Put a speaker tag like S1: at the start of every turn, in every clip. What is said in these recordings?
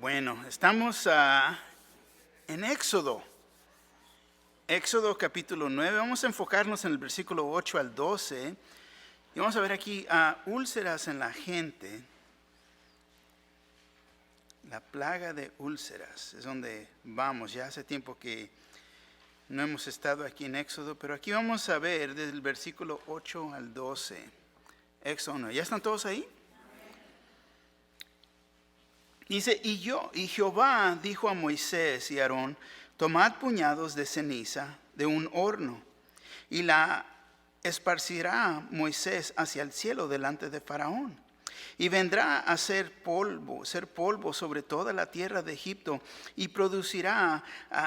S1: Bueno, estamos en Éxodo. Éxodo capítulo 9. Vamos a enfocarnos en el versículo 8 al 12. Y vamos a ver aquí úlceras en la gente. La plaga de úlceras es donde vamos. Ya hace tiempo que no hemos estado aquí en Éxodo, pero aquí vamos a ver desde el versículo 8 al 12. Éxodo 9. ¿Ya están todos ahí? Dice, y Jehová dijo a Moisés y Aarón, tomad puñados de ceniza de un horno, y la esparcirá Moisés hacia el cielo delante de Faraón. Y vendrá a ser polvo sobre toda la tierra de Egipto, y producirá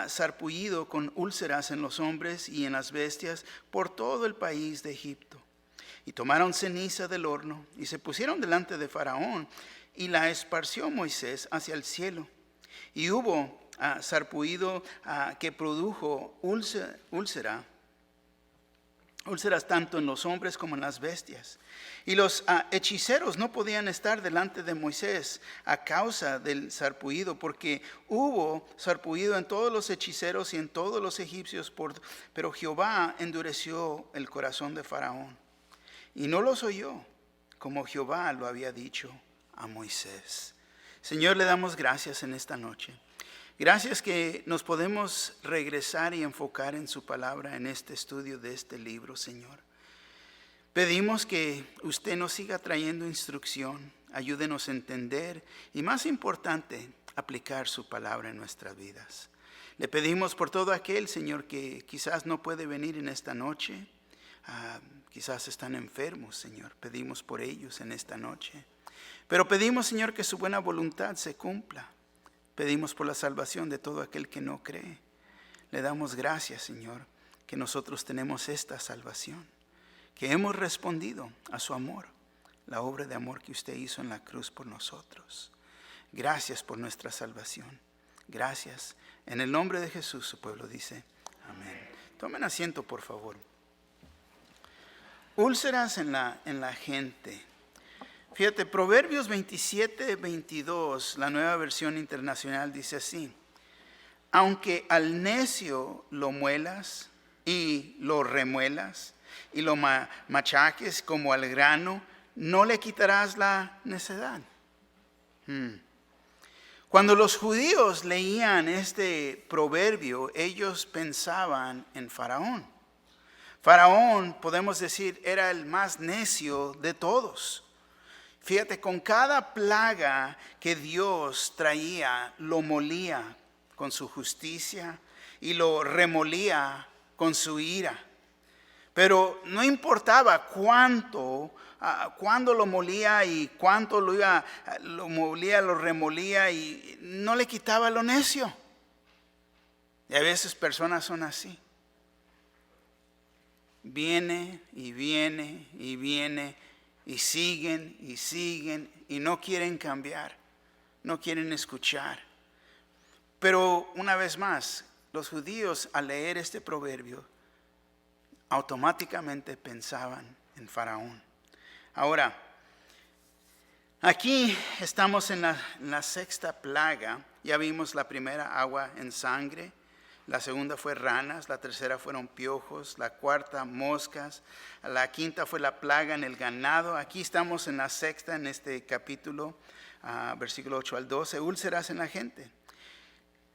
S1: sarpullido con úlceras en los hombres y en las bestias por todo el país de Egipto. Y tomaron ceniza del horno, y se pusieron delante de Faraón, y la esparció Moisés hacia el cielo. Y hubo sarpullido que produjo úlceras tanto en los hombres como en las bestias. Y los hechiceros no podían estar delante de Moisés a causa del sarpullido, porque hubo sarpullido en todos los hechiceros y en todos los egipcios, pero Jehová endureció el corazón de Faraón, y no los oyó, como Jehová lo había dicho a Moisés. Señor, le damos gracias en esta noche. Gracias que nos podemos regresar y enfocar en su palabra en este estudio de este libro, Señor. Pedimos que usted nos siga trayendo instrucción, ayúdenos a entender y, más importante, aplicar su palabra en nuestras vidas. Le pedimos por todo aquel, Señor, que quizás no puede venir en esta noche, quizás están enfermos, Señor. Pedimos por ellos en esta noche. Pero pedimos, Señor, que su buena voluntad se cumpla. Pedimos por la salvación de todo aquel que no cree. Le damos gracias, Señor, que nosotros tenemos esta salvación, que hemos respondido a su amor, la obra de amor que usted hizo en la cruz por nosotros. Gracias por nuestra salvación. Gracias. En el nombre de Jesús, su pueblo dice, amén. Tomen asiento, por favor. Úlceras en la gente. Fíjate, Proverbios 27:22, la Nueva Versión Internacional, dice así: aunque al necio lo muelas y lo remuelas y lo machaques como al grano, no le quitarás la necedad. Cuando los judíos leían este proverbio, ellos pensaban en Faraón. Faraón, podemos decir, era el más necio de todos. Fíjate, con cada plaga que Dios traía, lo molía con su justicia y lo remolía con su ira. Pero no importaba cuándo lo molía y cuánto lo molía, lo remolía, y no le quitaba lo necio. Y a veces personas son así. Viene y viene y viene. Y siguen y no quieren cambiar, no quieren escuchar. Pero una vez más, los judíos al leer este proverbio automáticamente pensaban en Faraón. Ahora, aquí estamos en la sexta plaga. Ya vimos la primera, agua en sangre. La segunda fue ranas, la tercera fueron piojos, la cuarta moscas, la quinta fue la plaga en el ganado. Aquí estamos en la sexta, en este capítulo, versículo 8 al 12, úlceras en la gente.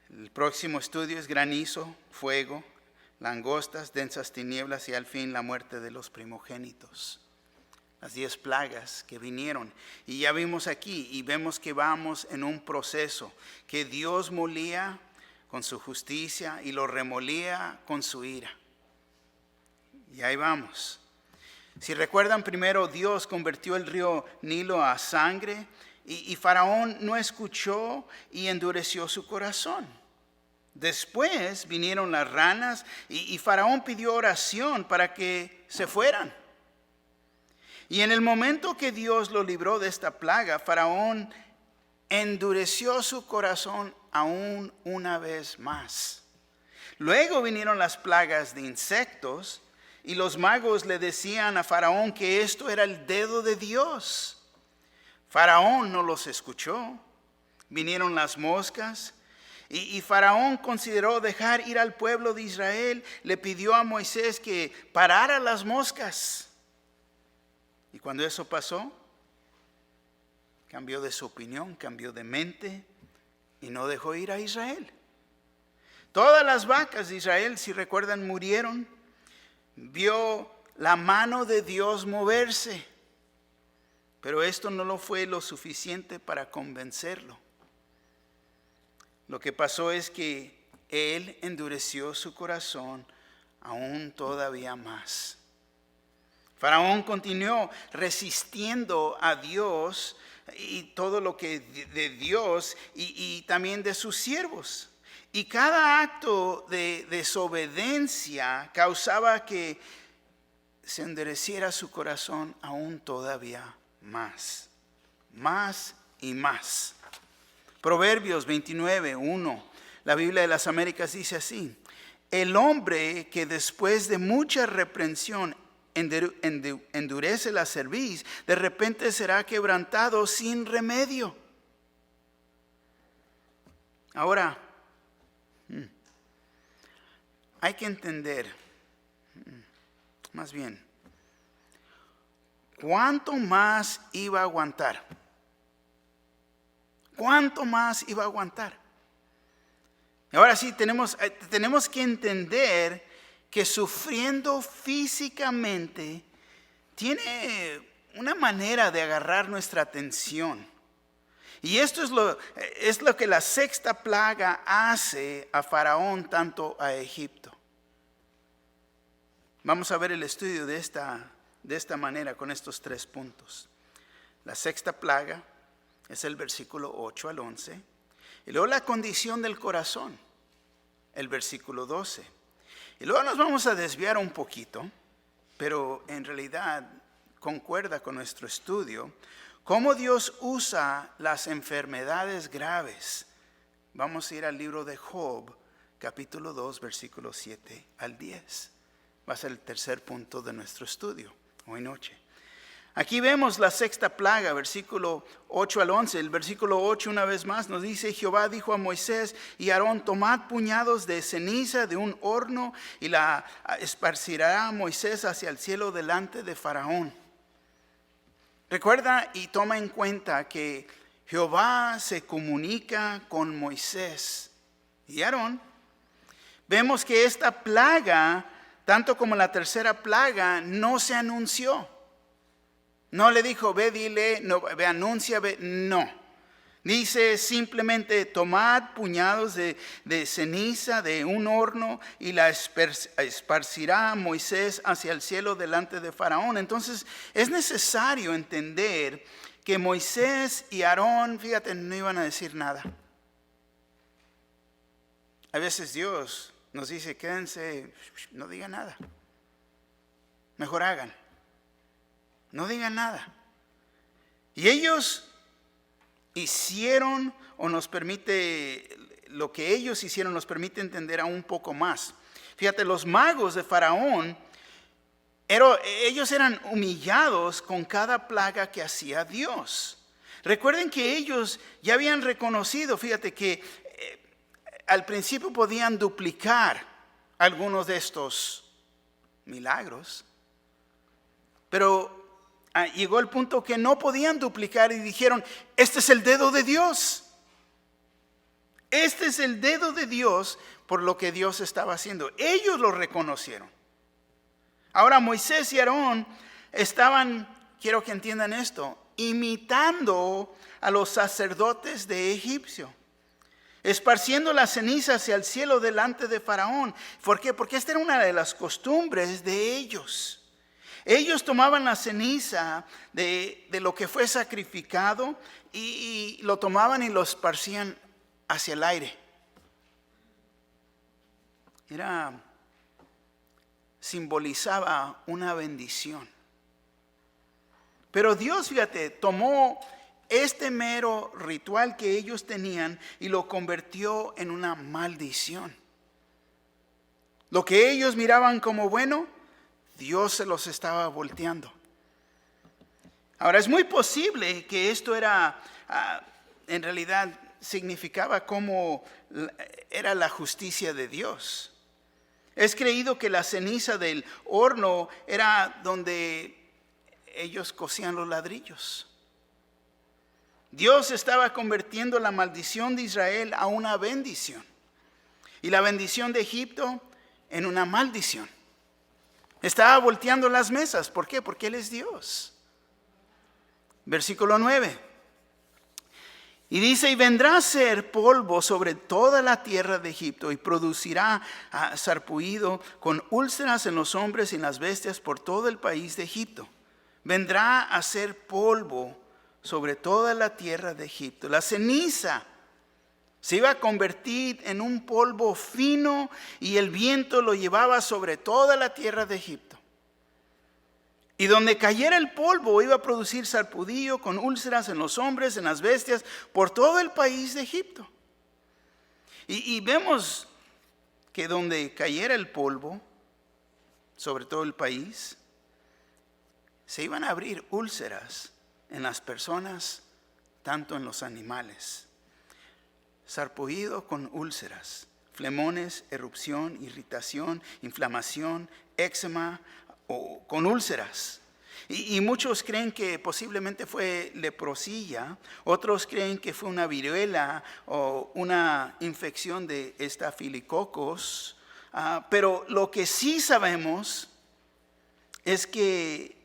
S1: El próximo estudio es granizo, fuego, langostas, densas tinieblas y al fin la muerte de los primogénitos. Las 10 plagas que vinieron. Y ya vimos aquí y vemos que vamos en un proceso que Dios molía con su justicia y lo remolía con su ira. Y ahí vamos. Si recuerdan, primero Dios convirtió el río Nilo a sangre y Faraón no escuchó y endureció su corazón. Después vinieron las ranas y Faraón pidió oración para que se fueran. Y en el momento que Dios lo libró de esta plaga, Faraón endureció su corazón aún una vez más. Luego vinieron las plagas de insectos y los magos le decían a Faraón que esto era el dedo de Dios. Faraón no los escuchó Vinieron las moscas y Faraón consideró dejar ir al pueblo de Israel. Le pidió a Moisés que parara las moscas. Y cuando eso pasó, cambió de su opinión, cambió de mente y no dejó ir a Israel. Todas las vacas de Israel, si recuerdan, murieron. Vio la mano de Dios moverse. Pero esto no lo fue lo suficiente para convencerlo. Lo que pasó es que él endureció su corazón aún todavía más. Faraón continuó resistiendo a Dios y todo lo que de Dios y también de sus siervos. Y cada acto de desobediencia causaba que se endureciera su corazón aún todavía más y más. Proverbios 29:1, la Biblia de las Américas dice así: el hombre que después de mucha reprensión endurece la cerviz, de repente será quebrantado sin remedio. Ahora, hay que entender, más bien, ¿cuánto más iba a aguantar? ¿Cuánto más iba a aguantar? Ahora sí, tenemos que entender que sufriendo físicamente tiene una manera de agarrar nuestra atención. Y esto es lo que la sexta plaga hace a Faraón, tanto a Egipto. Vamos a ver el estudio de esta manera, con estos 3 puntos. La sexta plaga es el versículo 8 al 11. Y luego la condición del corazón, el versículo 12. Y luego nos vamos a desviar un poquito, pero en realidad concuerda con nuestro estudio, cómo Dios usa las enfermedades graves. Vamos a ir al libro de Job, capítulo 2, versículos 7 al 10. Va a ser el tercer punto de nuestro estudio hoy noche. Aquí vemos la sexta plaga, versículo 8 al 11. El versículo 8 una vez más nos dice: Jehová dijo a Moisés y Aarón: tomad puñados de ceniza de un horno y la esparcirá Moisés hacia el cielo delante de Faraón. Recuerda y toma en cuenta que Jehová se comunica con Moisés y Aarón. Vemos que esta plaga, tanto como la tercera plaga, no se anunció. No le dijo: ve, dile, no, ve, anuncia, ve. No. Dice simplemente: tomad puñados de ceniza de un horno y la esparcirá Moisés hacia el cielo delante de Faraón. Entonces es necesario entender que Moisés y Aarón, fíjate, no iban a decir nada. A veces Dios nos dice: quédense, no digan nada. Mejor hagan. No digan nada. Y ellos hicieron, o nos permite, lo que ellos hicieron nos permite entender aún un poco más. Fíjate, los magos de Faraón, ellos eran humillados con cada plaga que hacía Dios. Recuerden que ellos ya habían reconocido, fíjate, que al principio podían duplicar algunos de estos milagros, pero llegó el punto que no podían duplicar y dijeron: este es el dedo de Dios. Este es el dedo de Dios por lo que Dios estaba haciendo. Ellos lo reconocieron. Ahora Moisés y Aarón estaban, quiero que entiendan esto, imitando a los sacerdotes de Egipcio, esparciendo la ceniza hacia el cielo delante de Faraón. ¿Por qué? Porque esta era una de las costumbres de ellos. Ellos tomaban la ceniza de lo que fue sacrificado y lo tomaban y lo esparcían hacia el aire. Simbolizaba una bendición. Pero Dios, fíjate, tomó este mero ritual que ellos tenían y lo convirtió en una maldición. Lo que ellos miraban como bueno, Dios se los estaba volteando. Ahora es muy posible que esto era, en realidad, significaba cómo era la justicia de Dios. Es creído que la ceniza del horno era donde ellos cocían los ladrillos. Dios estaba convirtiendo la maldición de Israel a una bendición y la bendición de Egipto en una maldición. Estaba volteando las mesas. ¿Por qué? Porque Él es Dios. Versículo 9. Y dice, y vendrá a ser polvo sobre toda la tierra de Egipto y producirá sarpullido con úlceras en los hombres y en las bestias por todo el país de Egipto. Vendrá a ser polvo sobre toda la tierra de Egipto. La ceniza se iba a convertir en un polvo fino y el viento lo llevaba sobre toda la tierra de Egipto. Y donde cayera el polvo iba a producir sarpullido con úlceras en los hombres, en las bestias, por todo el país de Egipto. Y vemos que donde cayera el polvo sobre todo el país, se iban a abrir úlceras en las personas, tanto en los animales. Sarpullido con úlceras, flemones, erupción, irritación, inflamación, éczema o con úlceras. Y muchos creen que posiblemente fue leprosía, otros creen que fue una viruela o una infección de estafilococos. Pero lo que sí sabemos es que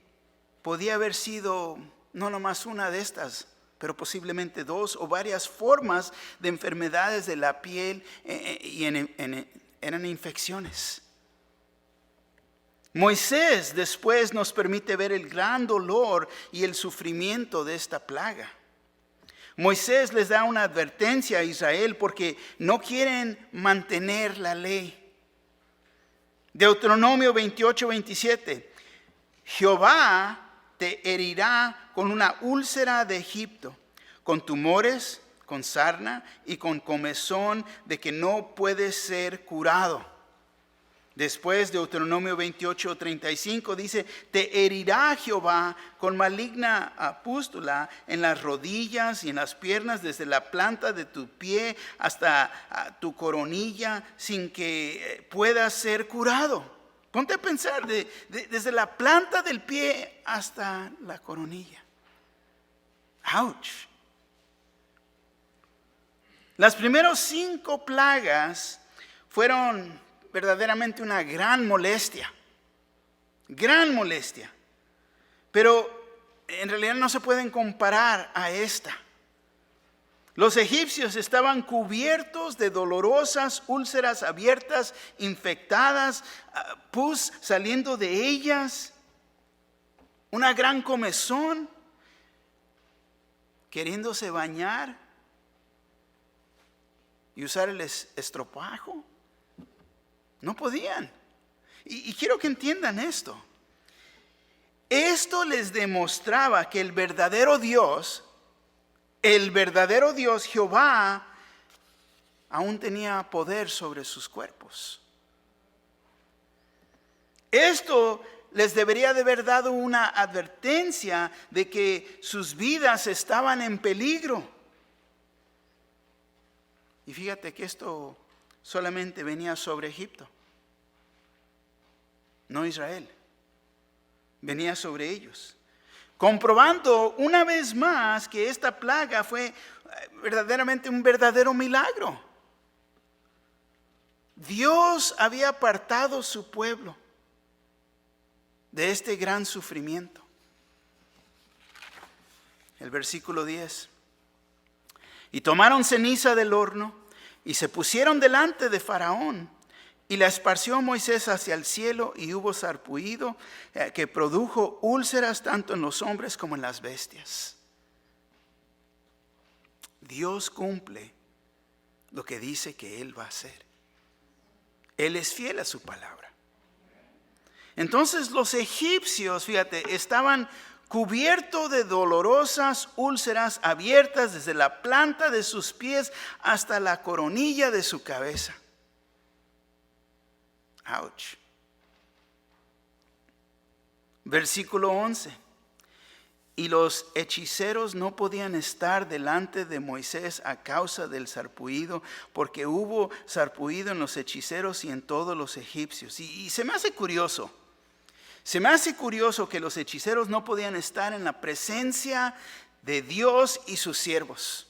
S1: podía haber sido no nomás una de estas, pero posiblemente dos o varias formas de enfermedades de la piel y eran infecciones. Moisés después nos permite ver el gran dolor y el sufrimiento de esta plaga. Moisés les da una advertencia a Israel porque no quieren mantener la ley. Deuteronomio 28:27. Jehová te herirá con una úlcera de Egipto, con tumores, con sarna y con comezón de que no puede ser curado. Después, Deuteronomio 28:35 dice, te herirá Jehová con maligna pústula en las rodillas y en las piernas, desde la planta de tu pie hasta tu coronilla, sin que puedas ser curado. Ponte a pensar, desde la planta del pie hasta la coronilla. ¡Auch! Las primeras 5 plagas fueron verdaderamente una gran molestia, pero en realidad no se pueden comparar a esta. Los egipcios estaban cubiertos de dolorosas úlceras abiertas, infectadas, pus saliendo de ellas, una gran comezón, queriéndose bañar y usar el estropajo. No podían. Y quiero que entiendan esto. Esto les demostraba que el verdadero Dios Jehová, aún tenía poder sobre sus cuerpos. Esto les debería de haber dado una advertencia de que sus vidas estaban en peligro. Y fíjate que esto solamente venía sobre Egipto, no Israel. Venía sobre ellos, comprobando una vez más que esta plaga fue verdaderamente un verdadero milagro. Dios había apartado su pueblo de este gran sufrimiento. El versículo 10. Y tomaron ceniza del horno y se pusieron delante de Faraón, y la esparció Moisés hacia el cielo, y hubo sarpullido que produjo úlceras tanto en los hombres como en las bestias. Dios cumple lo que dice que Él va a hacer. Él es fiel a su palabra. Entonces los egipcios, fíjate, estaban cubiertos de dolorosas úlceras abiertas desde la planta de sus pies hasta la coronilla de su cabeza. Ouch. Versículo 11. Y los hechiceros no podían estar delante de Moisés a causa del sarpullido, porque hubo sarpullido en los hechiceros y en todos los egipcios. Y se me hace curioso. Se me hace curioso que los hechiceros no podían estar en la presencia de Dios y sus siervos.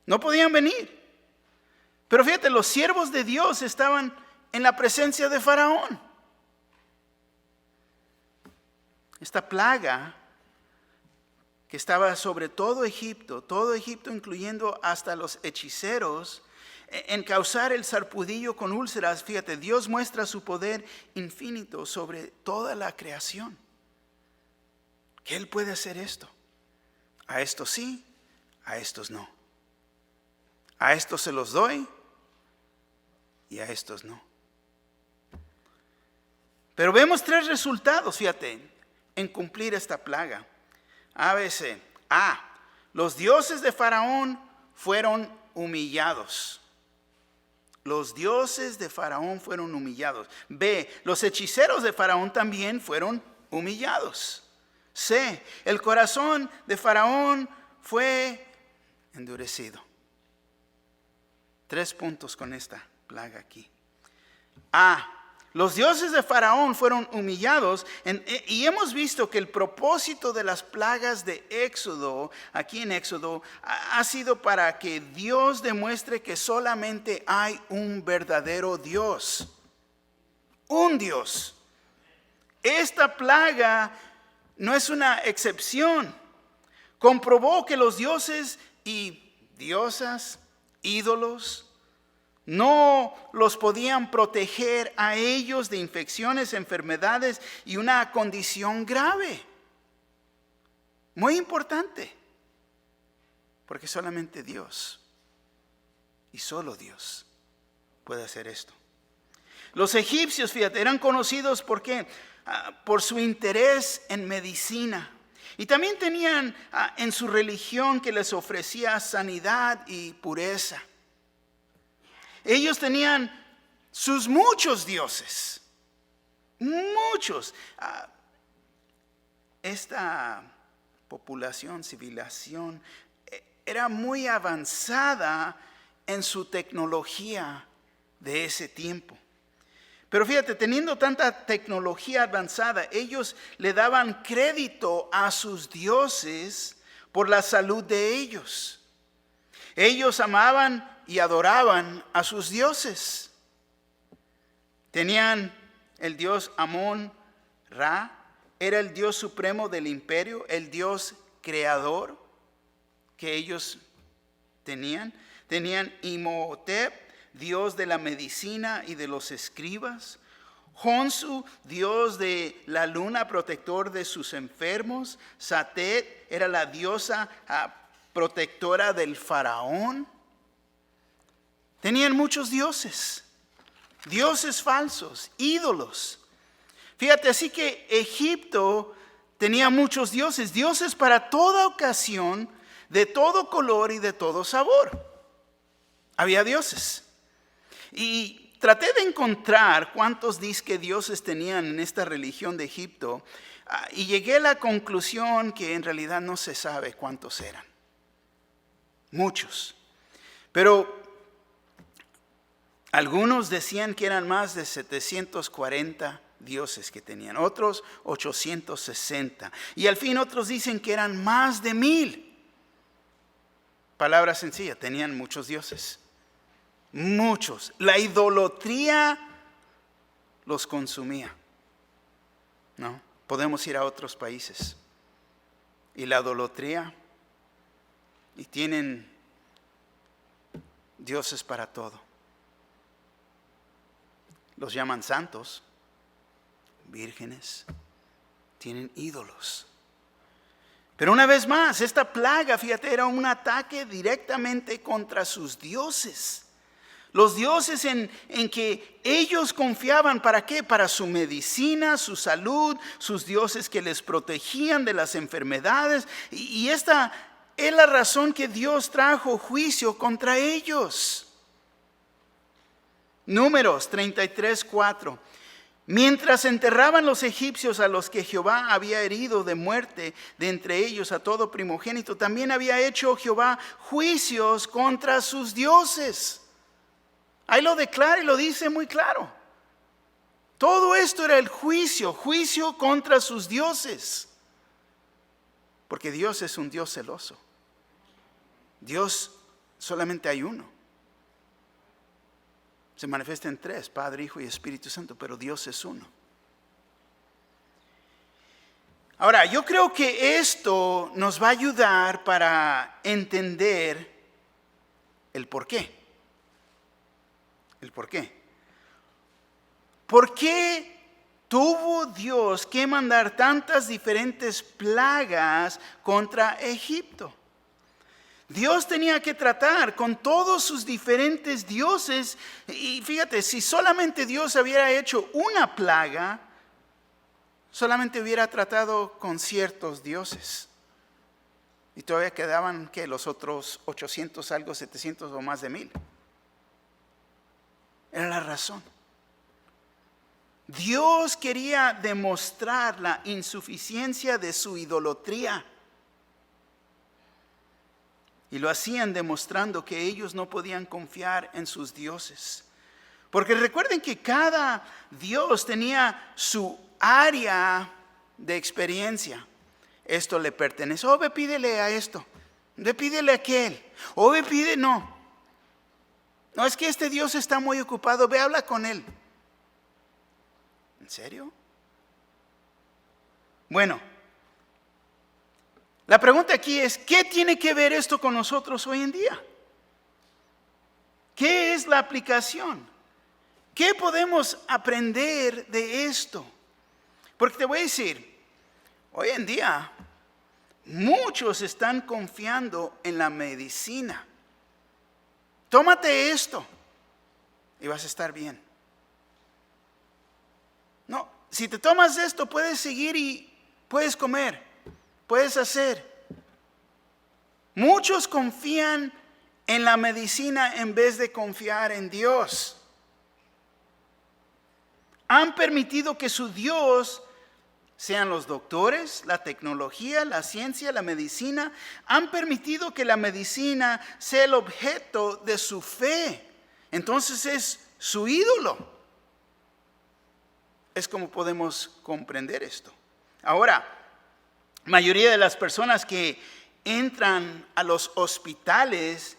S1: No podían venir. Pero fíjate, los siervos de Dios estaban en la presencia de Faraón. Esta plaga que estaba sobre todo Egipto incluyendo hasta los hechiceros, en causar el sarpullido con úlceras. Fíjate, Dios muestra su poder infinito sobre toda la creación. Que Él puede hacer esto. A estos sí, a estos no. A estos se los doy y a estos no. Pero vemos 3 resultados, fíjate, en cumplir esta plaga. ABC. Los dioses de Faraón fueron humillados. Los dioses de Faraón fueron humillados. B. Los hechiceros de Faraón también fueron humillados. C. El corazón de Faraón fue endurecido. 3 puntos con esta plaga aquí. Los dioses de Faraón fueron humillados y hemos visto que el propósito de las plagas de Éxodo, aquí en Éxodo, ha sido para que Dios demuestre que solamente hay un verdadero Dios. Un Dios. Esta plaga no es una excepción. Comprobó que los dioses y diosas, ídolos, no los podían proteger a ellos de infecciones, enfermedades y una condición grave. Muy importante. Porque solamente Dios y solo Dios puede hacer esto. Los egipcios, fíjate, eran conocidos ¿por qué? Por su interés en medicina. Y también tenían en su religión que les ofrecía sanidad y pureza. Ellos tenían sus muchos dioses, muchos. Esta civilización, era muy avanzada en su tecnología de ese tiempo. Pero fíjate, teniendo tanta tecnología avanzada, ellos le daban crédito a sus dioses por la salud de ellos. Ellos amaban y adoraban a sus dioses. Tenían el dios Amón Ra, era el dios supremo del imperio, el dios creador que ellos tenían. Tenían Imhotep, dios de la medicina y de los escribas. Honsu, dios de la luna, protector de sus enfermos. Satet era la diosa protectora del faraón. Tenían muchos dioses, dioses falsos, ídolos. Fíjate, así que Egipto tenía muchos dioses, dioses para toda ocasión, de todo color y de todo sabor. Había dioses. Y traté de encontrar cuántos disque dioses tenían en esta religión de Egipto, y llegué a la conclusión que en realidad no se sabe cuántos eran. Muchos. Pero algunos decían que eran más de 740 dioses que tenían, otros 860. Y al fin otros dicen que eran más de 1000. Palabra sencilla, tenían muchos dioses. Muchos. La idolatría los consumía. ¿No? Podemos ir a otros países. Y la idolatría, y tienen dioses para todo. Los llaman santos, vírgenes, tienen ídolos. Pero una vez más, esta plaga, fíjate, era un ataque directamente contra sus dioses. Los dioses en que ellos confiaban, ¿para qué? Para su medicina, su salud, sus dioses que les protegían de las enfermedades. Y esta es la razón que Dios trajo juicio contra ellos. Números 33:4. Mientras enterraban los egipcios a los que Jehová había herido de muerte, de entre ellos a todo primogénito, también había hecho Jehová juicios contra sus dioses. Ahí lo declara y lo dice muy claro. Todo esto era el juicio contra sus dioses. Porque Dios es un Dios celoso. Dios solamente hay uno. Se manifiesta en tres, Padre, Hijo y Espíritu Santo, pero Dios es uno. Ahora, yo creo que esto nos va a ayudar para entender el por qué. El por qué. ¿Por qué tuvo Dios que mandar tantas diferentes plagas contra Egipto? Dios tenía que tratar con todos sus diferentes dioses. Y fíjate, si solamente Dios hubiera hecho una plaga, solamente hubiera tratado con ciertos dioses. Y todavía quedaban, ¿qué? Los otros 800 algo, 700 o más de 1000. Era la razón. Dios quería demostrar la insuficiencia de su idolatría. Y lo hacían demostrando que ellos no podían confiar en sus dioses. Porque recuerden que cada dios tenía su área de experiencia. Esto le pertenece. Ve, pídele a esto. Ve, pídele a aquel. Ve, pide, no. No, es que este Dios está muy ocupado. Ve, habla con él. ¿En serio? Bueno. La pregunta aquí es, ¿qué tiene que ver esto con nosotros hoy en día? ¿Qué es la aplicación? ¿Qué podemos aprender de esto? Porque te voy a decir, hoy en día muchos están confiando en la medicina. Tómate esto y vas a estar bien. No, si te tomas esto puedes seguir y puedes comer. Puedes hacer. Muchos confían en la medicina en vez de confiar en Dios. Han permitido que su Dios sean los doctores, la tecnología, la ciencia, la medicina. Han permitido que la medicina sea el objeto de su fe. Entonces es su ídolo. Es como podemos comprender esto. Ahora, mayoría de las personas que entran a los hospitales,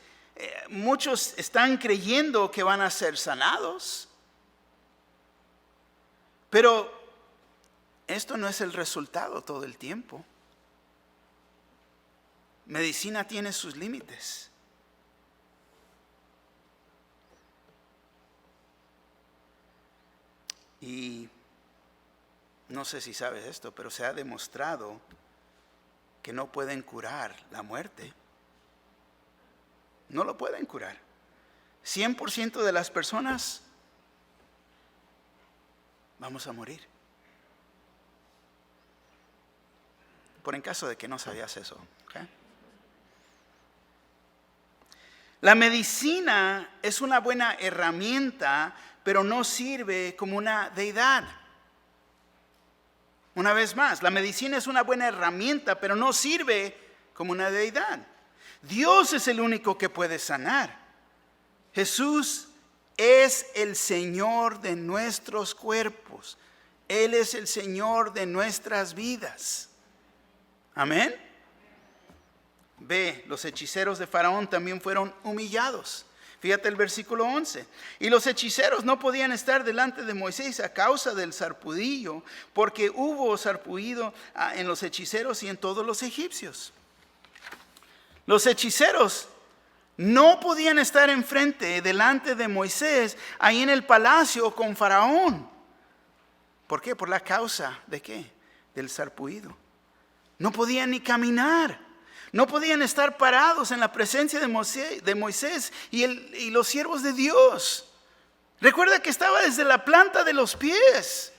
S1: muchos están creyendo que van a ser sanados. Pero esto no es el resultado todo el tiempo. Medicina tiene sus límites. Y no sé si sabes esto, pero se ha demostrado que no pueden curar la muerte. No lo pueden curar. 100% de las personas vamos a morir. Por en caso de que no sabías eso. ¿Okay? La medicina es una buena herramienta, pero no sirve como una deidad. Una vez más, la medicina es una buena herramienta, pero no sirve como una deidad. Dios es el único que puede sanar. Jesús es el Señor de nuestros cuerpos. Él es el Señor de nuestras vidas. Amén. Ve, los hechiceros de Faraón también fueron humillados. Fíjate el versículo 11. Y los hechiceros no podían estar delante de Moisés a causa del sarpullido, porque hubo sarpullido en los hechiceros y en todos los egipcios. Los hechiceros no podían estar delante de Moisés, ahí en el palacio con Faraón. ¿Por qué? Por la causa de ¿qué? Del sarpullido. No podían ni caminar. No podían estar parados en la presencia de Moisés y los siervos de Dios. Recuerda que estaba desde la planta de los pies.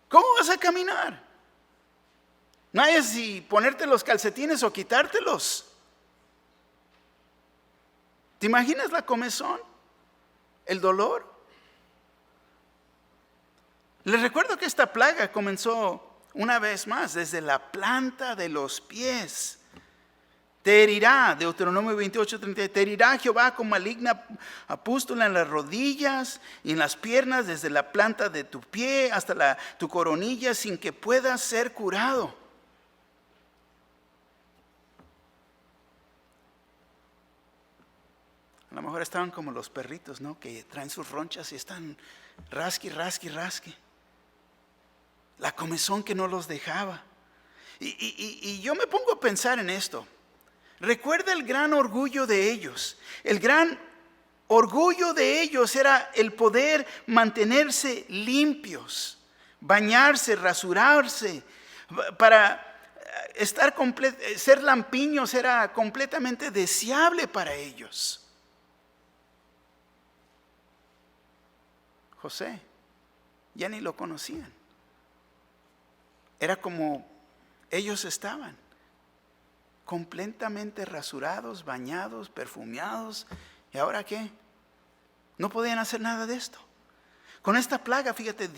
S1: ¿Cómo vas a caminar? No hay si ponerte los calcetines o quitártelos. ¿Te imaginas la comezón? ¿El dolor? Les recuerdo que esta plaga comenzó una vez más desde la planta de los pies. Te herirá, Deuteronomio 28:30, te herirá Jehová con maligna pústula en las rodillas y en las piernas, desde la planta de tu pie hasta tu coronilla, sin que puedas ser curado. A lo mejor estaban como los perritos, ¿no? Que traen sus ronchas y están rasqui. La comezón que no los dejaba. Y yo me pongo a pensar en esto. Recuerda el gran orgullo de ellos. El gran orgullo de ellos era el poder mantenerse limpios, bañarse, rasurarse. Para estar ser lampiños era completamente deseable para ellos. José, ya ni lo conocían. Era como ellos estaban, completamente rasurados, bañados, perfumados. ¿Y ahora qué? No podían hacer nada de esto. Con esta plaga, fíjate,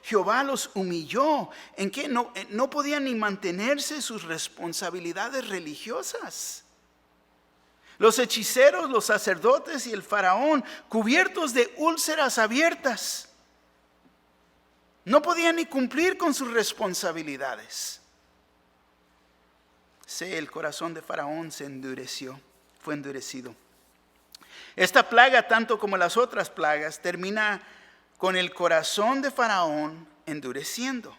S1: Jehová los humilló. ¿En qué? No podían ni mantenerse sus responsabilidades religiosas. Los hechiceros, los sacerdotes y el faraón, cubiertos de úlceras abiertas, no podían ni cumplir con sus responsabilidades. El corazón de faraón fue endurecido. Esta plaga, tanto como las otras plagas, termina con el corazón de faraón endureciendo.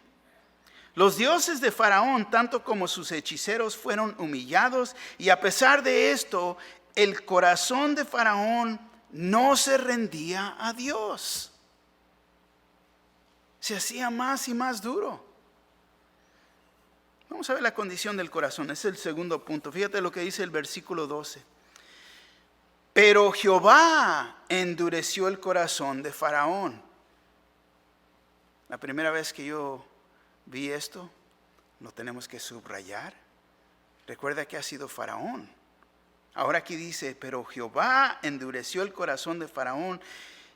S1: Los dioses de faraón, tanto como sus hechiceros, fueron humillados, y a pesar de esto, el corazón de faraón no se rendía a Dios. Se hacía más y más duro. Vamos a ver la condición del corazón. Es el segundo punto. Fíjate lo que dice el versículo 12. Pero Jehová endureció el corazón de faraón. La primera vez que yo vi esto, lo tenemos que subrayar. Recuerda que ha sido faraón. Ahora aquí dice, pero Jehová endureció el corazón de faraón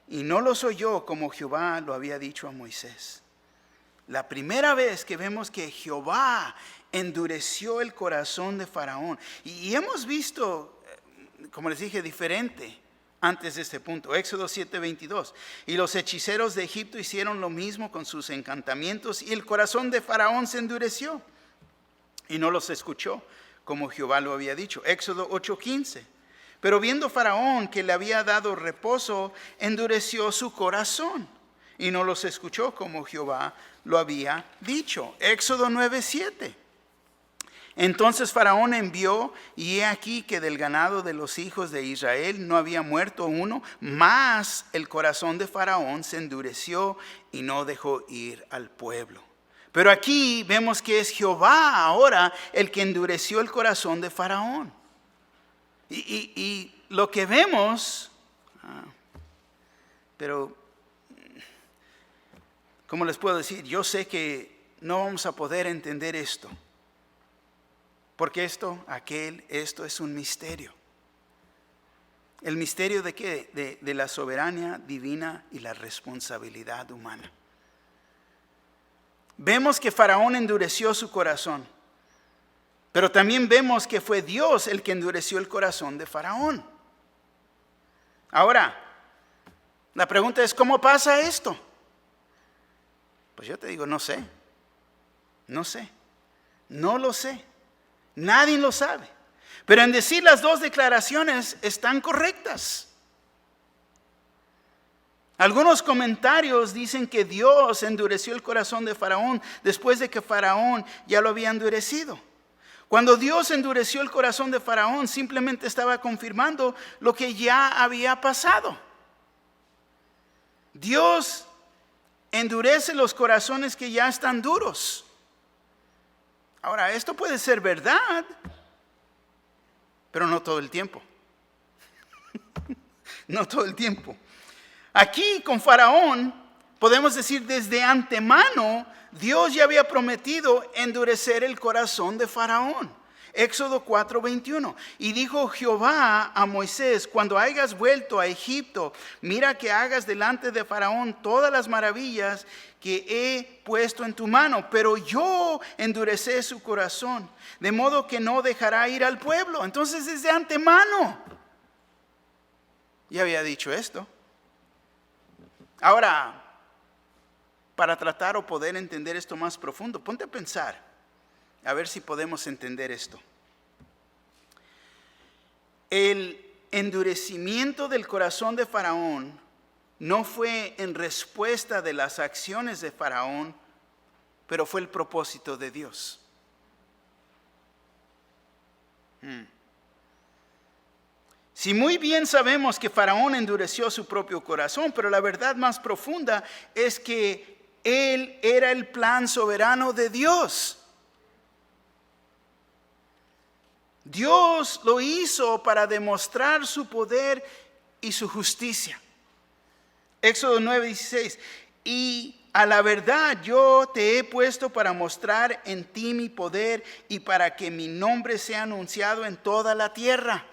S1: y no los oyó como Jehová lo había dicho a Moisés. La primera vez que vemos que Jehová endureció el corazón de faraón. Y hemos visto, como les dije, diferente antes de este punto. Éxodo 7:22. Y los hechiceros de Egipto hicieron lo mismo con sus encantamientos, y el corazón de faraón se endureció y no los escuchó como Jehová lo había dicho. Éxodo 8:15. Pero viendo faraón que le había dado reposo, endureció su corazón y no los escuchó como Jehová lo había dicho. Éxodo 9:7. Entonces faraón envió, y he aquí que del ganado de los hijos de Israel no había muerto uno, mas el corazón de faraón se endureció y no dejó ir al pueblo. Pero aquí vemos que es Jehová ahora el que endureció el corazón de faraón. Y lo que vemos, pero ¿cómo les puedo decir? Yo sé que no vamos a poder entender esto. Porque esto es un misterio. ¿El misterio de qué? De la soberanía divina y la responsabilidad humana. Vemos que faraón endureció su corazón. Pero también vemos que fue Dios el que endureció el corazón de faraón. Ahora, la pregunta es, ¿cómo pasa esto? Pues yo te digo, no sé. No lo sé. Nadie lo sabe. Pero en decir las dos declaraciones están correctas. Algunos comentarios dicen que Dios endureció el corazón de faraón después de que faraón ya lo había endurecido. Cuando Dios endureció el corazón de faraón, simplemente estaba confirmando lo que ya había pasado. Dios endurece los corazones que ya están duros. Ahora, esto puede ser verdad, pero no todo el tiempo. No todo el tiempo. Aquí con faraón, podemos decir desde antemano, Dios ya había prometido endurecer el corazón de faraón. Éxodo 4:21. Y dijo Jehová a Moisés: cuando hayas vuelto a Egipto, mira que hagas delante de Faraón todas las maravillas que he puesto en tu mano, pero yo endureceré su corazón, de modo que no dejará ir al pueblo. Entonces, desde antemano ya había dicho esto. Ahora, para tratar o poder entender esto más profundo, ponte a pensar, a ver si podemos entender esto. El endurecimiento del corazón de Faraón no fue en respuesta de las acciones de Faraón, pero fue el propósito de Dios. Si muy bien sabemos que Faraón endureció su propio corazón, pero la verdad más profunda es que él era el plan soberano de Dios. Dios lo hizo para demostrar su poder y su justicia. Éxodo 9:16. Y a la verdad yo te he puesto para mostrar en ti mi poder y para que mi nombre sea anunciado en toda la tierra.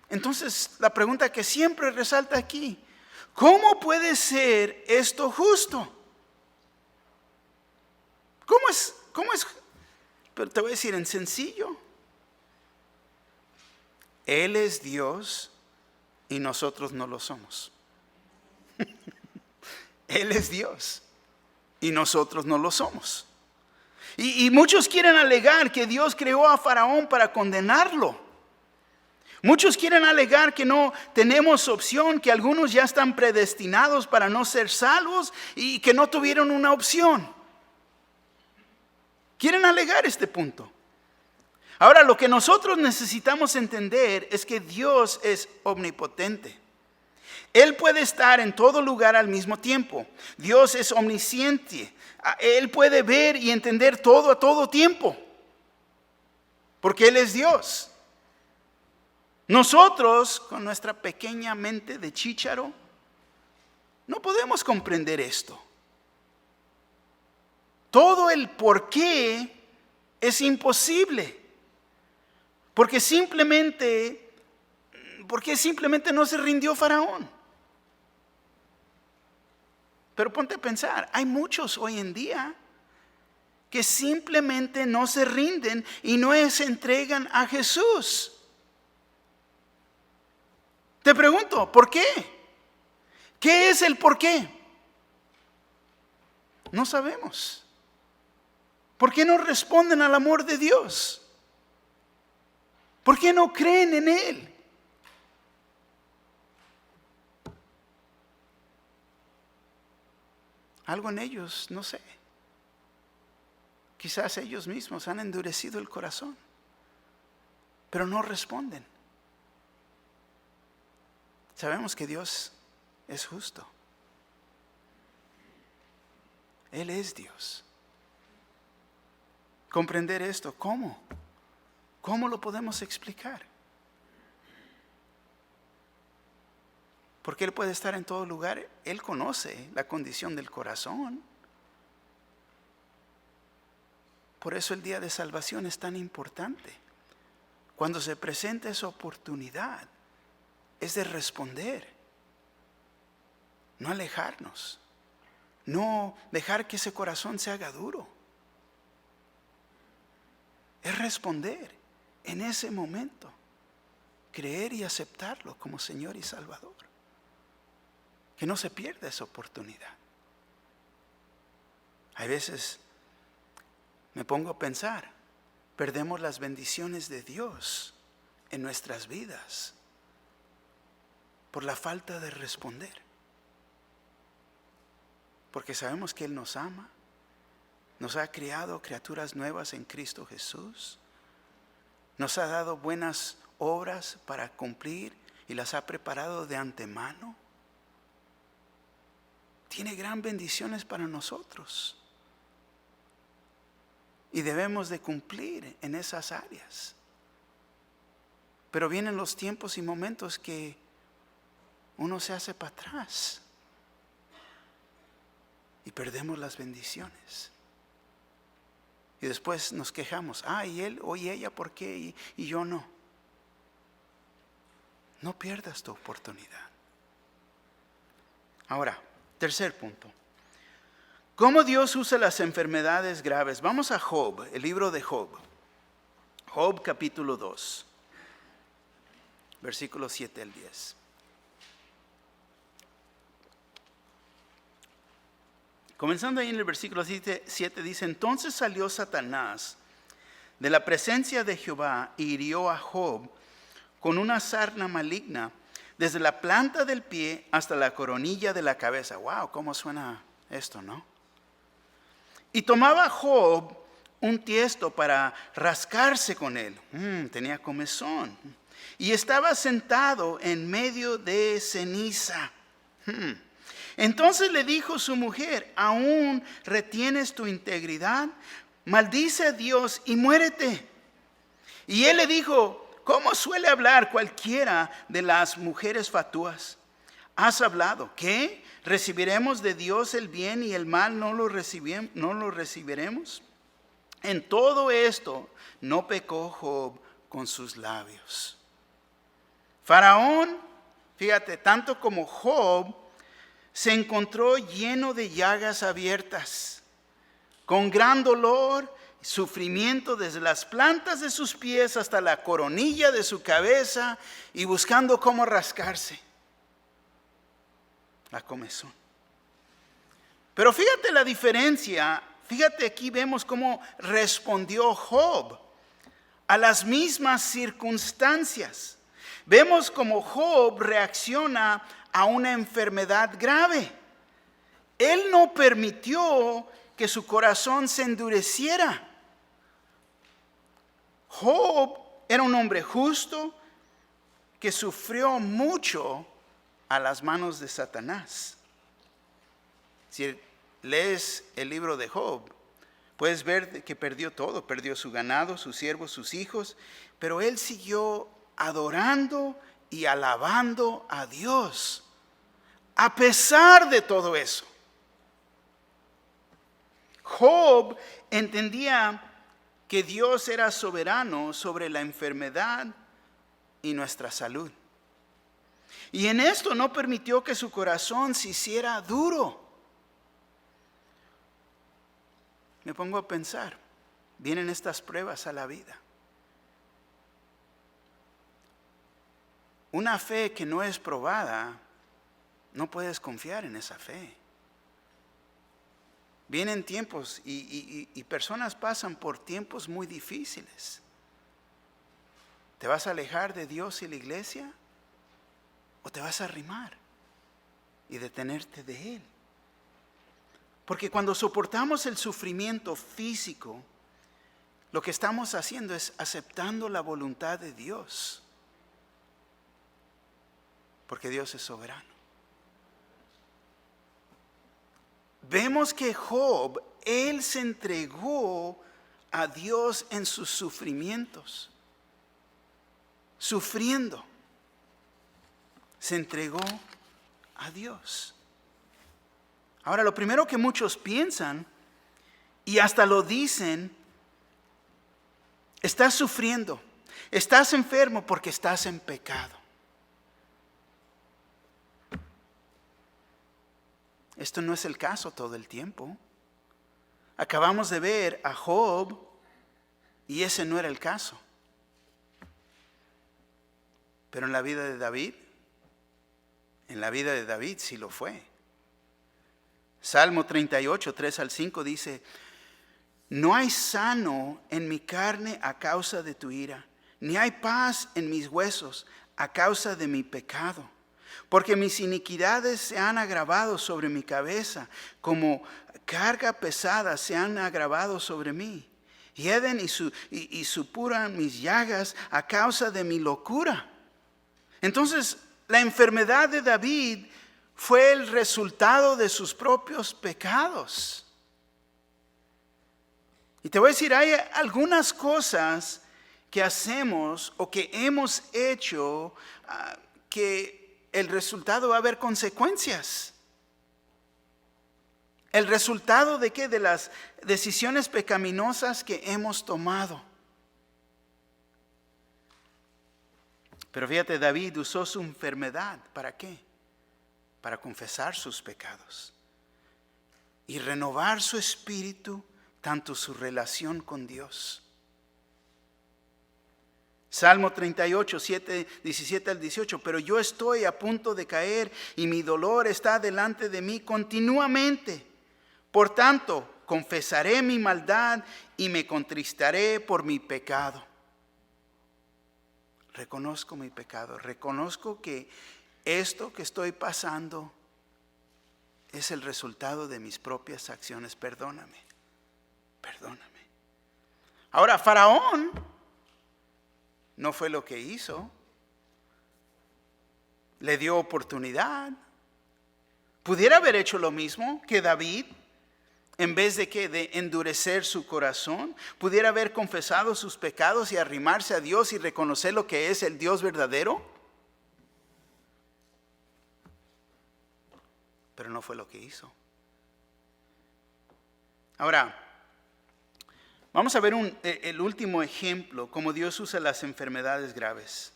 S1: Entonces, la pregunta que siempre resalta aquí: ¿cómo puede ser esto justo? ¿Cómo es? Pero te voy a decir en sencillo. Él es Dios y nosotros no lo somos. Él es Dios y nosotros no lo somos. Y muchos quieren alegar que Dios creó a Faraón para condenarlo. Muchos quieren alegar que no tenemos opción, que algunos ya están predestinados para no ser salvos y que no tuvieron una opción. Quieren alegar este punto. Ahora, lo que nosotros necesitamos entender es que Dios es omnipotente. Él puede estar en todo lugar al mismo tiempo. Dios es omnisciente. Él puede ver y entender todo a todo tiempo, porque Él es Dios. Nosotros, con nuestra pequeña mente de chícharo, no podemos comprender esto. Todo el por qué es imposible. Porque simplemente no se rindió Faraón. Pero ponte a pensar, hay muchos hoy en día que simplemente no se rinden y no se entregan a Jesús. Te pregunto, ¿por qué? ¿Qué es el por qué? No sabemos. ¿Por qué no responden al amor de Dios? ¿Por qué no creen en Él? Algo en ellos, no sé. Quizás ellos mismos han endurecido el corazón, pero no responden. Sabemos que Dios es justo. Él es Dios. Comprender esto, ¿cómo? ¿Cómo lo podemos explicar? Porque Él puede estar en todo lugar. Él conoce la condición del corazón. Por eso el día de salvación es tan importante. Cuando se presenta esa oportunidad, es de responder, no alejarnos, no dejar que ese corazón se haga duro. Es responder en ese momento, creer y aceptarlo como Señor y Salvador. Que no se pierda esa oportunidad. Hay veces me pongo a pensar, perdemos las bendiciones de Dios en nuestras vidas por la falta de responder. Porque sabemos que Él nos ama, nos ha creado criaturas nuevas en Cristo Jesús, nos ha dado buenas obras para cumplir y las ha preparado de antemano. Tiene gran bendiciones para nosotros y debemos de cumplir en esas áreas. Pero vienen los tiempos y momentos que uno se hace para atrás y perdemos las bendiciones. Y después nos quejamos. Y él o ella, ¿por qué? Y yo no. No pierdas tu oportunidad. Ahora, tercer punto. ¿Cómo Dios usa las enfermedades graves? Vamos a Job, el libro de Job. Job capítulo 2, versículos 7 al 10. Comenzando ahí en el versículo 7 dice: entonces salió Satanás de la presencia de Jehová y hirió a Job con una sarna maligna, desde la planta del pie hasta la coronilla de la cabeza. Wow, cómo suena esto, ¿no? Y tomaba Job un tiesto para rascarse con él. Tenía comezón. Y estaba sentado en medio de ceniza. Entonces le dijo su mujer: ¿aún retienes tu integridad? Maldice a Dios y muérete. Y él le dijo: ¿cómo suele hablar cualquiera de las mujeres fatuas? ¿Has hablado? ¿Qué? ¿Recibiremos de Dios el bien y el mal no lo recibiremos? En todo esto no pecó Job con sus labios. Faraón, fíjate, tanto como Job, se encontró lleno de llagas abiertas, con gran dolor, sufrimiento desde las plantas de sus pies hasta la coronilla de su cabeza, y buscando cómo rascarse. La comezón. Pero fíjate la diferencia. Fíjate, aquí vemos cómo respondió Job a las mismas circunstancias. Vemos cómo Job reacciona a una enfermedad grave. Él no permitió que su corazón se endureciera. Job era un hombre justo que sufrió mucho a las manos de Satanás. Si lees el libro de Job, puedes ver que perdió todo. Perdió su ganado, sus siervos, sus hijos. Pero él siguió adorando y alabando a Dios, a pesar de todo eso. Job entendía que Dios era soberano sobre la enfermedad y nuestra salud. Y en esto no permitió que su corazón se hiciera duro. Me pongo a pensar, vienen estas pruebas a la vida. Una fe que no es probada, no puedes confiar en esa fe. Vienen tiempos y personas pasan por tiempos muy difíciles. ¿Te vas a alejar de Dios y la iglesia? ¿O te vas a arrimar y detenerte de Él? Porque cuando soportamos el sufrimiento físico, lo que estamos haciendo es aceptando la voluntad de Dios. Porque Dios es soberano. Vemos que Job, él se entregó a Dios en sus sufrimientos. Sufriendo, se entregó a Dios. Ahora, lo primero que muchos piensan, y hasta lo dicen: estás sufriendo, estás enfermo porque estás en pecado. Esto no es el caso todo el tiempo. Acabamos de ver a Job y ese no era el caso. Pero en la vida de David sí lo fue. Salmo 38, 3 al 5 dice: no hay sano en mi carne a causa de tu ira, ni hay paz en mis huesos a causa de mi pecado. Porque mis iniquidades se han agravado sobre mi cabeza, como carga pesada se han agravado sobre mí. Hieden y supuran mis llagas a causa de mi locura. Entonces, la enfermedad de David fue el resultado de sus propios pecados. Y te voy a decir, hay algunas cosas que hacemos o que hemos hecho que el resultado va a haber consecuencias. El resultado de qué? De las decisiones pecaminosas que hemos tomado. Pero fíjate, David usó su enfermedad. ¿Para qué? Para confesar sus pecados y renovar su espíritu, tanto su relación con Dios. Salmo 38, 17 al 18. Pero yo estoy a punto de caer y mi dolor está delante de mí continuamente. Por tanto, confesaré mi maldad y me contristaré por mi pecado. Reconozco mi pecado. Reconozco que esto que estoy pasando es el resultado de mis propias acciones. Perdóname. Ahora, Faraón no fue lo que hizo. Le dio oportunidad. Pudiera haber hecho lo mismo que David. En vez de endurecer su corazón, pudiera haber confesado sus pecados y arrimarse a Dios y reconocer lo que es el Dios verdadero. Pero no fue lo que hizo. Ahora, vamos a ver el último ejemplo, cómo Dios usa las enfermedades graves.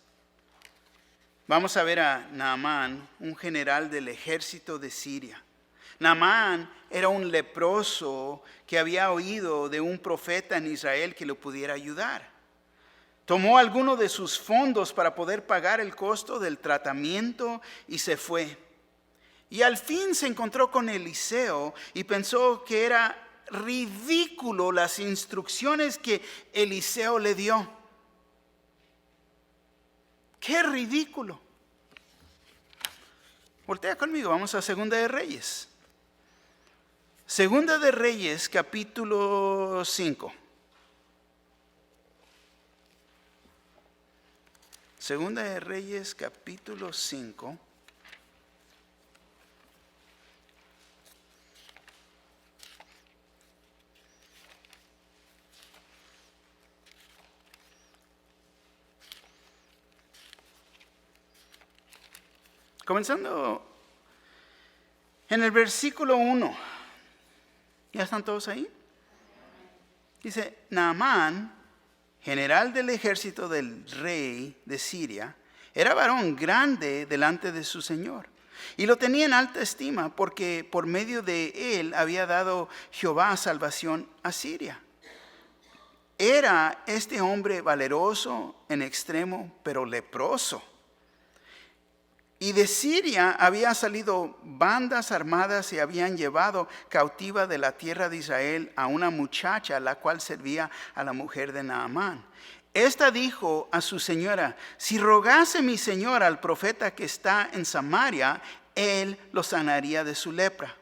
S1: Vamos a ver a Naamán, un general del ejército de Siria. Naamán era un leproso que había oído de un profeta en Israel que lo pudiera ayudar. Tomó alguno de sus fondos para poder pagar el costo del tratamiento y se fue. Y al fin se encontró con Eliseo y pensó que era ridículo las instrucciones que Eliseo le dio. ¡Qué ridículo! Voltea conmigo, vamos a Segunda de Reyes. Segunda de Reyes, capítulo 5. Segunda de Reyes, capítulo 5. Comenzando en el versículo 1. ¿Ya están todos ahí? Dice, Naamán, general del ejército del rey de Siria, era varón grande delante de su señor. Y lo tenía en alta estima porque por medio de él había dado Jehová salvación a Siria. Era este hombre valeroso en extremo, pero leproso. Y de Siria había salido bandas armadas y habían llevado cautiva de la tierra de Israel a una muchacha, la cual servía a la mujer de Naamán. Esta dijo a su señora, si rogase mi señor al profeta que está en Samaria, él lo sanaría de su lepra.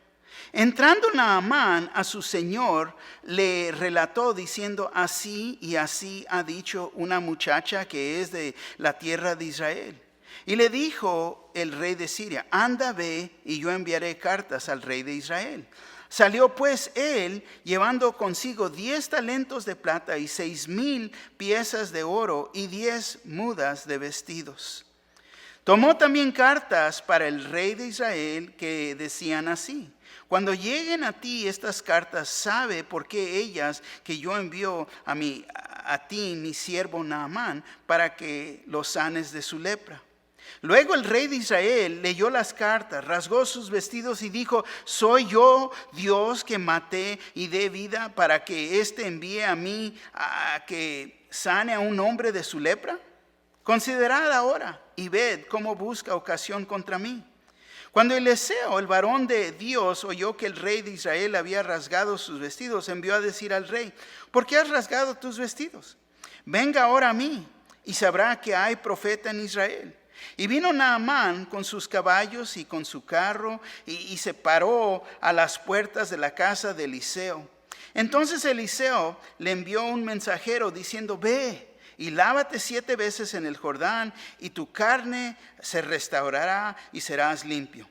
S1: Entrando Naamán a su señor, le relató diciendo, así y así ha dicho una muchacha que es de la tierra de Israel. Y le dijo el rey de Siria, anda, ve, y yo enviaré cartas al rey de Israel. Salió pues él, llevando consigo 10 talentos de plata y 6,000 piezas de oro y 10 mudas de vestidos. Tomó también cartas para el rey de Israel que decían así, cuando lleguen a ti estas cartas, sabe por qué ellas que yo envío a ti, mi siervo Naamán, para que lo sanes de su lepra. Luego el rey de Israel leyó las cartas, rasgó sus vestidos y dijo, ¿soy yo Dios que maté y dé vida para que éste envíe a mí a que sane a un hombre de su lepra? Considerad ahora y ved cómo busca ocasión contra mí. Cuando Eliseo, el varón de Dios, oyó que el rey de Israel había rasgado sus vestidos, envió a decir al rey, ¿por qué has rasgado tus vestidos? Venga ahora a mí y sabrá que hay profeta en Israel. Y vino Naamán con sus caballos y con su carro y se paró a las puertas de la casa de Eliseo. Entonces Eliseo le envió un mensajero diciendo, ve y lávate 7 veces en el Jordán y tu carne se restaurará y serás limpio.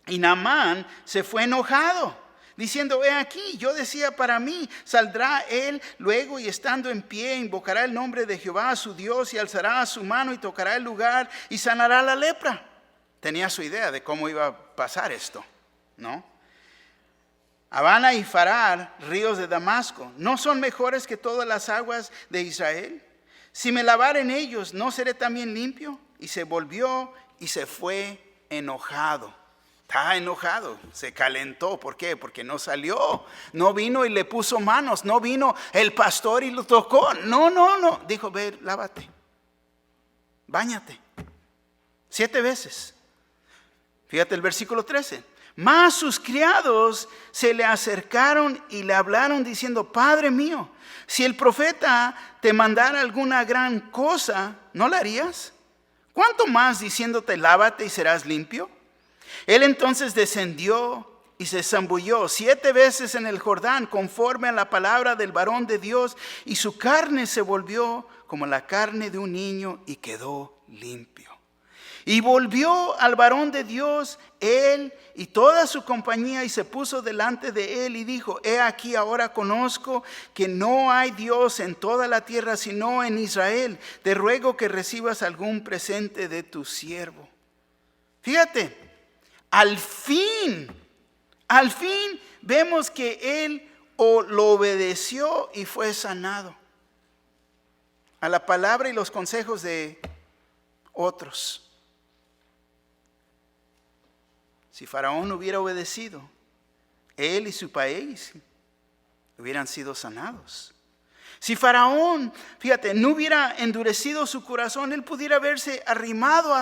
S1: Y Naamán se fue enojado, diciendo, he aquí, yo decía para mí, saldrá él luego y estando en pie, invocará el nombre de Jehová su Dios y alzará su mano y tocará el lugar y sanará la lepra. Tenía su idea de cómo iba a pasar esto, ¿no? Abana y Farar, ríos de Damasco, ¿no son mejores que todas las aguas de Israel? Si me lavare en ellos, ¿no seré también limpio? Y se volvió y se fue enojado. Está enojado, se calentó. ¿Por qué? Porque no salió, no vino y le puso manos, no vino el pastor y lo tocó. No. Dijo, ve, lávate, báñate 7 veces. Fíjate el versículo 13. Mas sus criados se le acercaron y le hablaron diciendo, Padre mío, si el profeta te mandara alguna gran cosa, ¿no la harías? ¿Cuánto más diciéndote, lávate y serás limpio? Él entonces descendió y se zambulló 7 veces en el Jordán, conforme a la palabra del varón de Dios, y su carne se volvió como la carne de un niño y quedó limpio. Y volvió al varón de Dios, él y toda su compañía, y se puso delante de él y dijo, he aquí ahora conozco que no hay Dios en toda la tierra sino en Israel. Te ruego que recibas algún presente de tu siervo. Fíjate, al fin vemos que él lo obedeció y fue sanado a la palabra y los consejos de otros. Si Faraón hubiera obedecido, él y su país hubieran sido sanados. Si Faraón, fíjate, no hubiera endurecido su corazón, él pudiera verse arrimado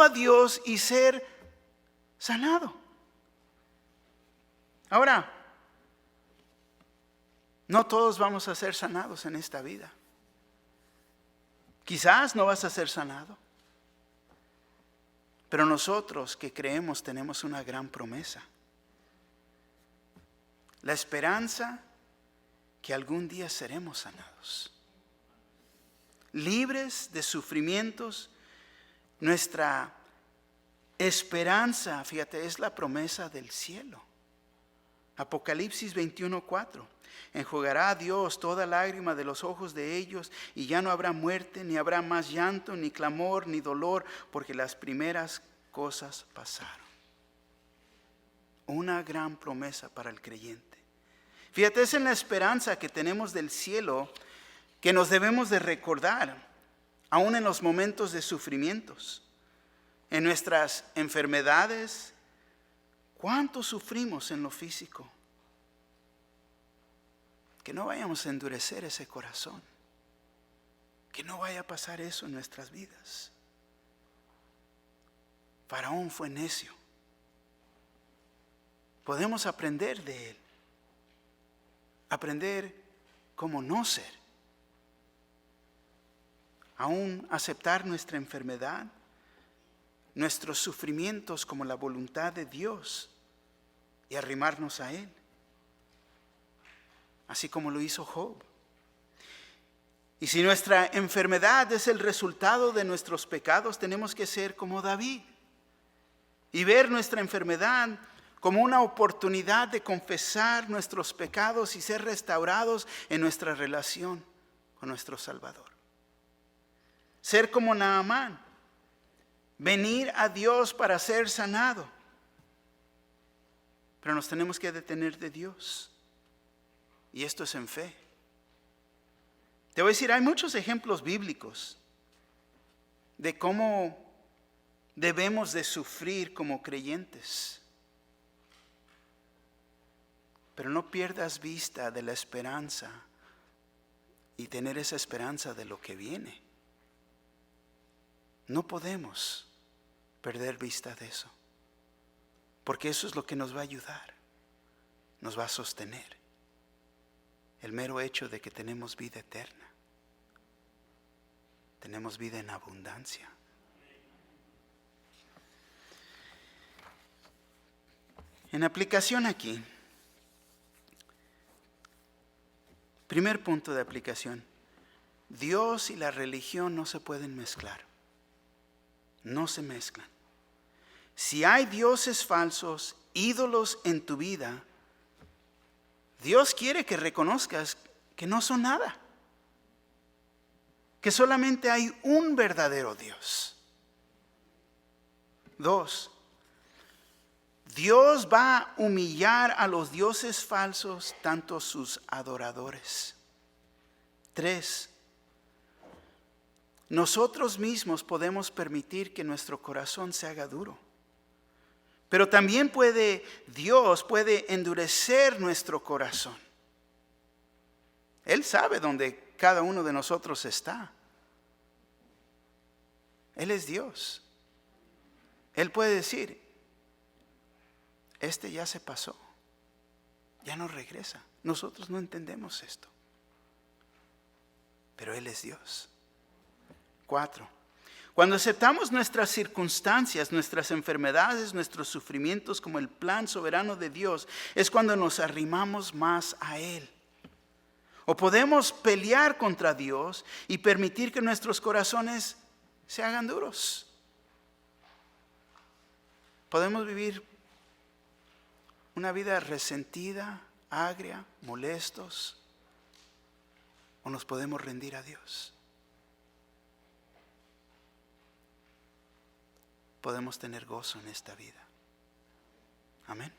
S1: a Dios y ser sanado. Ahora, no todos vamos a ser sanados en esta vida. Quizás no vas a ser sanado. Pero nosotros que creemos tenemos una gran promesa. La esperanza que algún día seremos sanados. Libres de sufrimientos. Nuestra esperanza, fíjate, es la promesa del cielo. Apocalipsis 21:4. Enjugará a Dios toda lágrima de los ojos de ellos, y ya no habrá muerte, ni habrá más llanto, ni clamor, ni dolor, porque las primeras cosas pasaron. Una gran promesa para el creyente. Fíjate, es en la esperanza que tenemos del cielo que nos debemos de recordar, aún en los momentos de sufrimientos, en nuestras enfermedades. ¿Cuánto sufrimos en lo físico? Que no vayamos a endurecer ese corazón. Que no vaya a pasar eso en nuestras vidas. Faraón fue necio. Podemos aprender de él. Aprender cómo no ser. Aún aceptar nuestra enfermedad, nuestros sufrimientos como la voluntad de Dios y arrimarnos a él. Así como lo hizo Job. Y si nuestra enfermedad es el resultado de nuestros pecados, tenemos que ser como David y ver nuestra enfermedad como una oportunidad de confesar nuestros pecados y ser restaurados en nuestra relación con nuestro Salvador. Ser como Naamán, venir a Dios para ser sanado. Pero nos tenemos que detener de Dios. Y esto es en fe. Te voy a decir, hay muchos ejemplos bíblicos de cómo debemos de sufrir como creyentes. Pero no pierdas vista de la esperanza y tener esa esperanza de lo que viene. No podemos perder vista de eso. Porque eso es lo que nos va a ayudar, nos va a sostener. El mero hecho de que tenemos vida eterna. Tenemos vida en abundancia. En aplicación aquí, primer punto de aplicación, Dios y la religión no se pueden mezclar. No se mezclan. Si hay dioses falsos, ídolos en tu vida, Dios quiere que reconozcas que no son nada. Que solamente hay un verdadero Dios. 2. Dios va a humillar a los dioses falsos, tanto sus adoradores. 3. Nosotros mismos podemos permitir que nuestro corazón se haga duro. Pero también Dios puede endurecer nuestro corazón. Él sabe dónde cada uno de nosotros está. Él es Dios. Él puede decir, este ya se pasó, ya no regresa. Nosotros no entendemos esto, pero Él es Dios. 4. Cuando aceptamos nuestras circunstancias, nuestras enfermedades, nuestros sufrimientos como el plan soberano de Dios, es cuando nos arrimamos más a Él. O podemos pelear contra Dios y permitir que nuestros corazones se hagan duros. Podemos vivir una vida resentida, agria, molestos, o nos podemos rendir a Dios. Podemos tener gozo en esta vida. Amén.